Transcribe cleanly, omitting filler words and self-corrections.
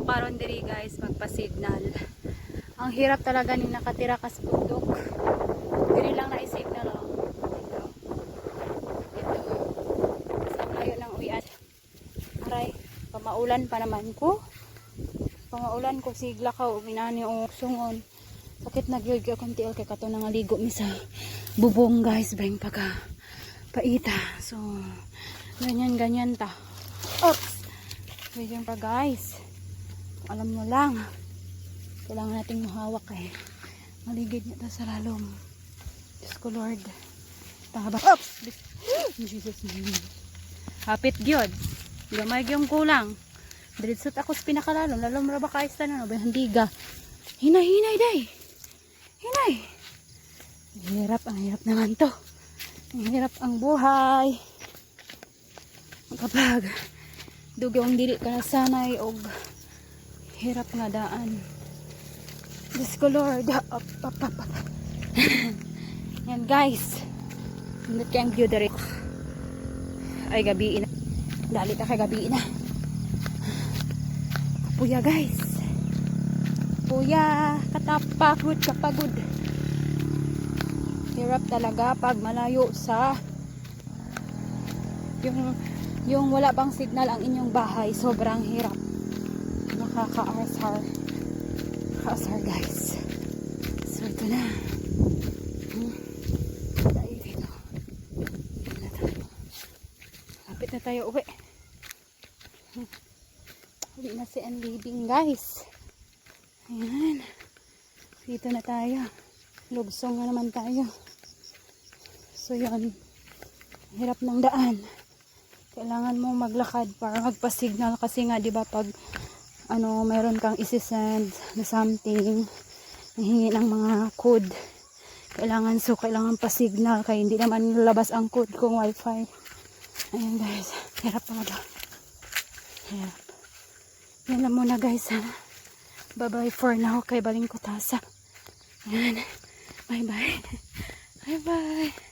karon diri guys magpa-signal. Ang hirap talaga ni nakatira kas bundok. Diri lang na i-signal oh. Ito. Sa layo ng uwian. Aray, pamaulan pa naman ko. Pamaulan ko sigla ka o minani o sungon. Sakit na gyud akong tiil kay kato nang ligo mi sa bubong guys, bring pagka paita. So ganyan ta. Oops. Ganyan pa guys. Alam mo lang. Kailangan nating mahawak eh. Maligid niya ta sa lalom. Diyos ko Lord. Tahaba. Oops! Jesus name. Hapit gyud. Gamay gyung kulang. Diritsot ako sa pinakalalom. Lalom ra ba kaayos na no? Handiga. Hinay day. Hinay. Ang hirap naman to. Ang hirap ang buhay. Kapag dugyong dili ka na sanay og hirap nga daan. Diyos ko Lord. Up. Yan guys. Hindi kayang view dari. Ay gabi na. Dali ka kay gabi na. Kapuya guys. Kapuya. Kapagod. Hirap talaga pag malayo sa yung wala bang signal ang inyong bahay. Sobrang hirap. Nakaka-asar guys. So ito na. Tayo dito. Lapit na tayo uwi. Uwi na si Unliving guys. Ayan. Dito na tayo. Lugsong na naman tayo. So yan. Hirap ng daan. Kailangan mo maglakad para magpa-signal kasi nga 'di ba pag meron kang isi-send na something, nahingi ng mga code. Kailangan pa-signal kaya hindi naman lalabas ang code kung wifi. Ayan guys, hirap talaga. Hirap. Yan lang muna guys ha. Bye bye for now kay baling ko tasa. Ayan. Bye bye. Bye bye.